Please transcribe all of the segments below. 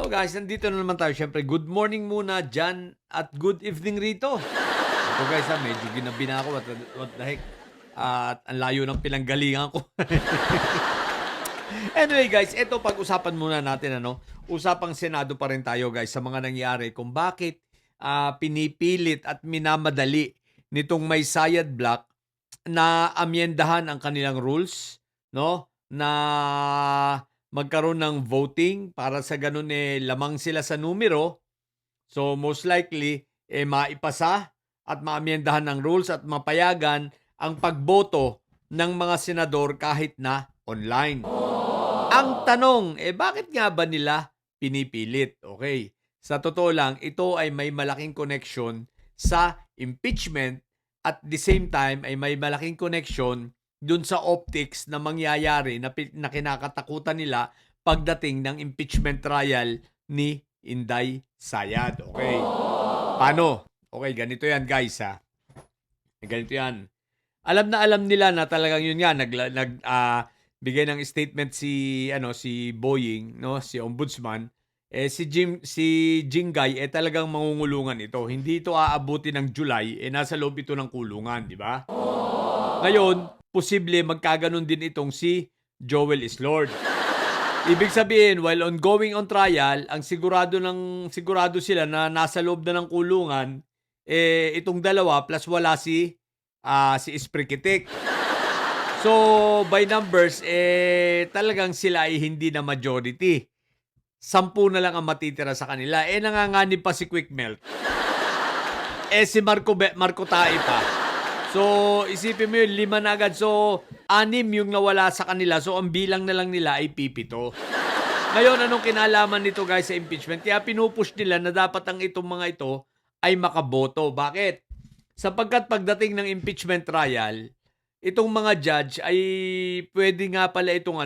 So guys, nandito na naman tayo. Siyempre, good morning muna dyan at good evening rito. Ito guys, medyo ginabi na ako. What the heck? At ang layo ng pinanggalingan ko. Anyway guys, ito pag-usapan muna natin usapang Senado pa rin tayo guys sa mga nangyari kung bakit pinipilit at minamadali nitong may Sayad Block na amyendahan ang kanilang rules, no? Na magkaroon ng voting para sa ganun lamang sila sa numero. So most likely maipasa at maamyendahan ng rules at mapayagan ang pagboto ng mga senador kahit na online. Ang tanong, bakit nga ba nila pinipilit? Okay. Sa totoo lang, ito ay may malaking connection sa impeachment at the same time ay may malaking connection dun sa optics na mangyayari na kinakatakutan nila pagdating ng impeachment trial ni Inday Sayad. Okay. Paano? Okay, ganito yan guys ha. Ganito yan. Alam na alam nila na talagang yun nga bigay ng statement si Boying, no, si Ombudsman, si Jingay talagang mangungulungan ito. Hindi ito aabuti ng July, nasa loob ito ng kulungan, di ba? Ngayon, posible magkaganon din itong si Joel Islord. Ibig sabihin, while ongoing on trial, ang sigurado sila na nasa loob na ng kulungan, itong dalawa plus wala si Esprikitik. So, by numbers, talagang sila ay hindi na majority. 10 na lang ang matitira sa kanila. Nanganganib pa si Quick Melt. Si Marco Tae pa. So, isipin mo yun, 5 na agad. So, 6 yung nawala sa kanila. So, ang bilang na lang nila ay 7. Ngayon, anong kinalaman nito guys sa impeachment? Kaya pinupush nila na dapat ang itong mga ito ay makaboto. Bakit? Sapagkat pagdating ng impeachment trial, itong mga judge ay pwede nga pala itong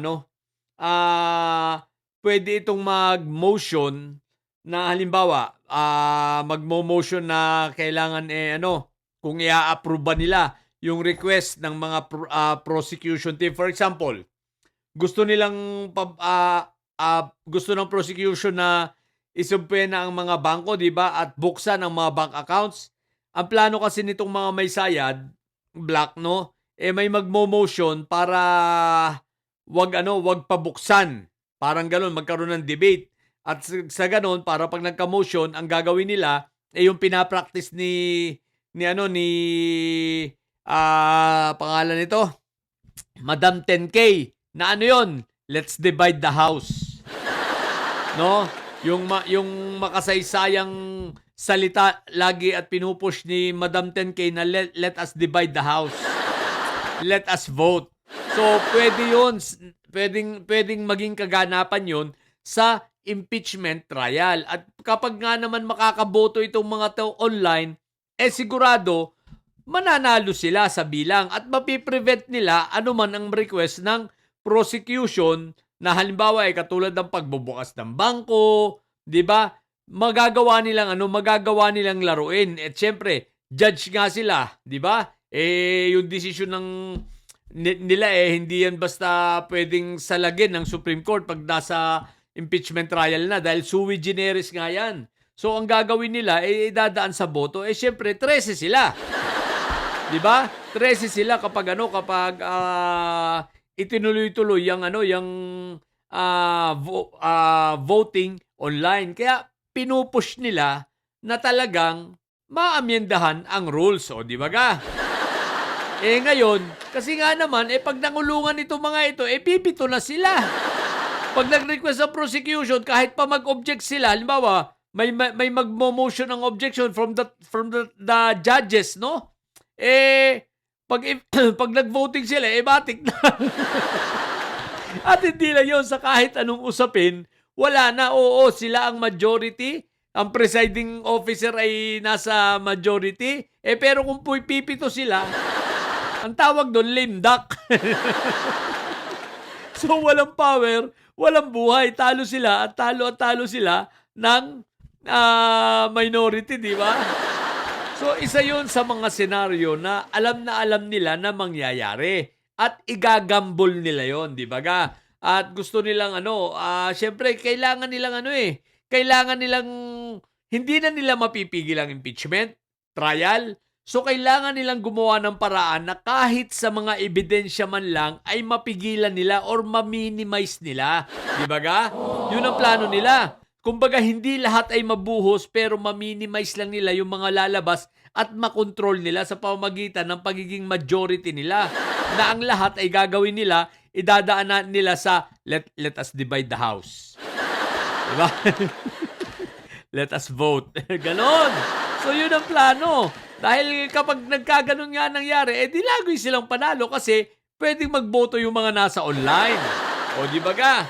pwede itong mag-motion na halimbawa, mag-motion na kailangan kung i-approve ba nila yung request ng mga prosecution team. For example, gusto ng prosecution na isumpena ang mga bangko, di ba? At buksan ang mga bank accounts. Ang plano kasi nitong mga may Sayad Block, no? May magmo-motion para wag pabuksan. Parang ganoon, magkaroon ng debate. At sa ganoon, para pag nagka-motion, ang gagawin nila yung pinapractice ni pangalan nito, Madam 10K. Na yon? Let's divide the house. No? Yung makasaysayang salita lagi at pinupush ni Madam 10K na let us divide the house. Let us vote. So, pwede yun. Pwedeng maging kaganapan yun sa impeachment trial. At kapag nga naman makakaboto itong mga to online, sigurado, mananalo sila sa bilang at mapiprevent nila anuman ang request ng prosecution na halimbawa katulad ng pagbubukas ng bangko, di ba? Magagawa nilang laruin. At syempre, judge nga sila, di ba? Yung decision nila hindi yan basta pwedeng salagin ng Supreme Court pag nasa impeachment trial na dahil sui generis nga yan. So, ang gagawin nila, dadaan sa boto. Syempre, 13 sila. Di ba? 13 sila kapag itinuloy-tuloy yung voting online. Kaya, pinupush nila na talagang maamyendahan ang rules. O, di ba ga? Ngayon, kasi nga naman, pag nangulungan itong mga ito, 7 na sila. Pag nag-request ng prosecution, kahit pa mag-object sila, halimbawa, may mag-motion ng objection from the judges, no? Pag nag-voting sila, matik na. At hindi lang yun, sa kahit anong usapin, wala na, oo, sila ang majority, ang presiding officer ay nasa majority, pero kung 7 sila, ang tawag doon, lame duck. So, walang power, walang buhay. Talo sila at talo sila ng minority, di ba? So, isa yun sa mga senaryo na alam nila na mangyayari. At igagambol nila yon, di ba ga? At gusto nilang syempre, kailangan nilang kailangan nilang hindi na nila mapipigil ang impeachment, trial. So, kailangan nilang gumawa ng paraan na kahit sa mga ebidensya man lang ay mapigilan nila or ma-minimize nila. Di ba ga? Yun ang plano nila. Kumbaga, hindi lahat ay mabuhos pero ma-minimize lang nila yung mga lalabas at makontrol nila sa pamamagitan ng pagiging majority nila. Na ang lahat ay gagawin nila, idadaan nila sa let us divide the house. Diba? Let us vote. Ganon. So, yun ang plano. Dahil kapag nagkaganon nga nangyari, di lagoy silang panalo kasi pwedeng magboto yung mga nasa online. O, di ba ga?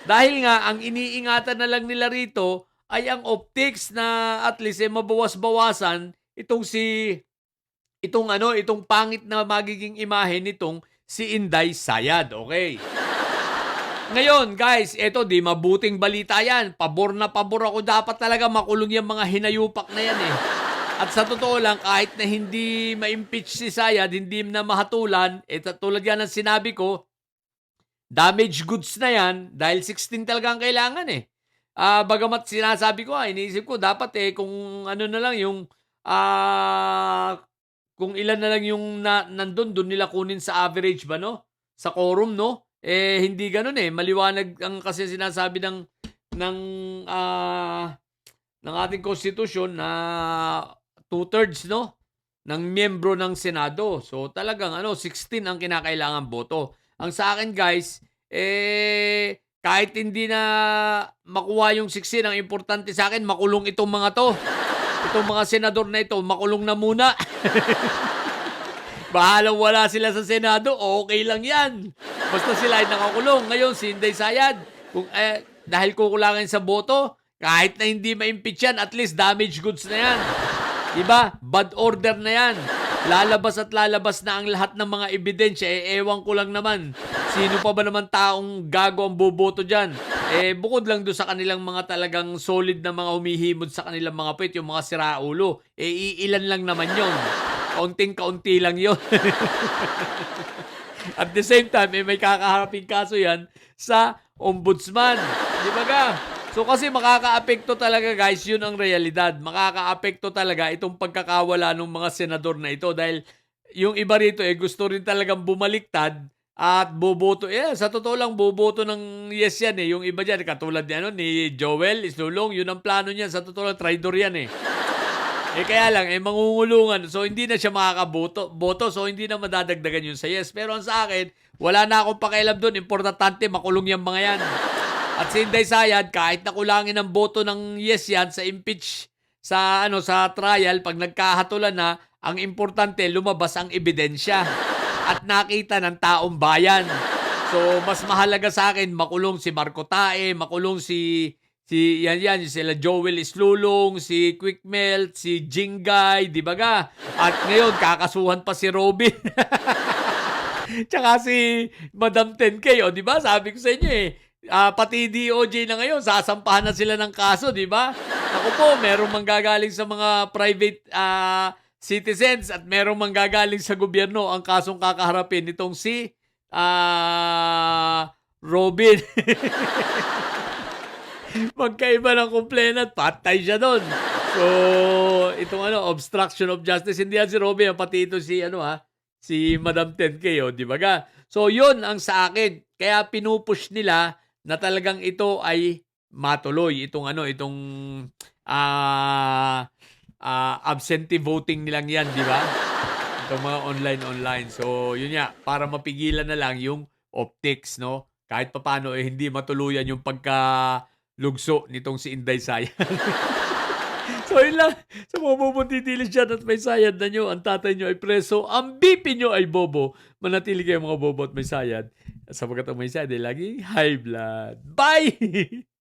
Dahil nga, ang iniingatan na lang nila rito ay ang optics na at least mabawas-bawasan itong pangit na magiging imahe nitong si Inday Sayad. Okay. Ngayon, guys, eto di mabuting balita yan. Pabor na pabor ako. Dapat talaga makulong yung mga hinayupak na yan eh. At sa totoo lang, kahit na hindi ma-impeach si Sayad, hindi na mahatulan, tulad yan ang sinabi ko, damaged goods na yan dahil 16 talaga ang kailangan eh. Bagamat sinasabi ko, iniisip ko, dapat kung ano na lang yung, kung ilan na lang yung nandun, doon nila kunin sa average ba, no? Sa quorum, no? Hindi ganun eh. Maliwanag ang kasi sinasabi ng ating konstitusyon na 2/3, no? Ng miyembro ng Senado. So, talagang 16 ang kinakailangan boto. Ang sa akin, guys, kahit hindi na makuha yung 16, ang importante sa akin, makulong itong mga to. Itong mga senador na ito, makulong na muna. Bahalang wala sila sa Senado, okay lang yan. Basta sila ay nakakulong. Ngayon, si Inday Sayad, dahil kukulangin sa boto, kahit na hindi ma-impeach yan, at least damaged goods na yan. Diba? Bad order na yan. Lalabas at lalabas na ang lahat ng mga ebidensya. Ewan ko lang naman. Sino pa ba naman taong gago ang boboto dyan? Bukod lang doon sa kanilang mga talagang solid na mga humihimod sa kanilang mga puwet, yung mga siraulo. Iilan lang naman yon. Kaunting-kaunti lang yon. At the same time, may kakaharaping kaso yan sa ombudsman. Di ba ga? So kasi makakaapekto talaga guys, yun ang realidad. Makakaapekto talaga itong pagkakawala ng mga senador na ito dahil yung iba rito gusto rin talagang bumaliktad at boboto. Sa totoo lang boboto ng yes yan Yung iba dyan, katulad ni Joel Islulong, yun ang plano niya. Sa totoo lang, traidor yan kaya lang, mangungulungan. So, hindi na siya makakaboto. So, hindi na madadagdagan yun sa yes. Pero ang sa akin, wala na akong pakialam doon. Importante, makulong yung mga yan. At si Inday Sayad, kahit nakulangin ang boto ng yes yan sa impeach, sa trial, pag nagkahatulan na, ang importante, lumabas ang ebidensya. At nakita ng taong bayan. So, mas mahalaga sa akin, makulong si Marco Tae, makulong sila Joel Islulong, si Quick Melt, si Jingay, di ba ga? At ngayon, kakasuhan pa si Robin. Tsaka si Madam 10K, di ba? Sabi ko sa inyo pati DOJ na ngayon, sasampahan na sila ng kaso, di ba? Ako po, merong manggagaling sa mga private citizens at merong manggagaling sa gobyerno ang kasong kakaharapin nitong si Robin. Magkaiba ng complainant, patay siya doon. So, itong obstruction of justice, hindi yan si Robin, pati ito si si Madam 10K, di ba ga? So, yun ang sa akin. Kaya pinupush nila na talagang ito ay matuloy. Itong absentee voting nilang yan, di ba? Itong mga online. So, yun nga, para mapigilan na lang yung optics, no? Kahit papaano, hindi matuluyan yung lugso nitong si Inday Sayad. So, yun lang. Sa mga bubuntitilis dyan at may sayad na nyo, ang tatay nyo ay preso, ang BP nyo ay bobo. Manatili kayo mga bobo at may sayad. Sapagkat ang may sayad ay laging high blood. Bye!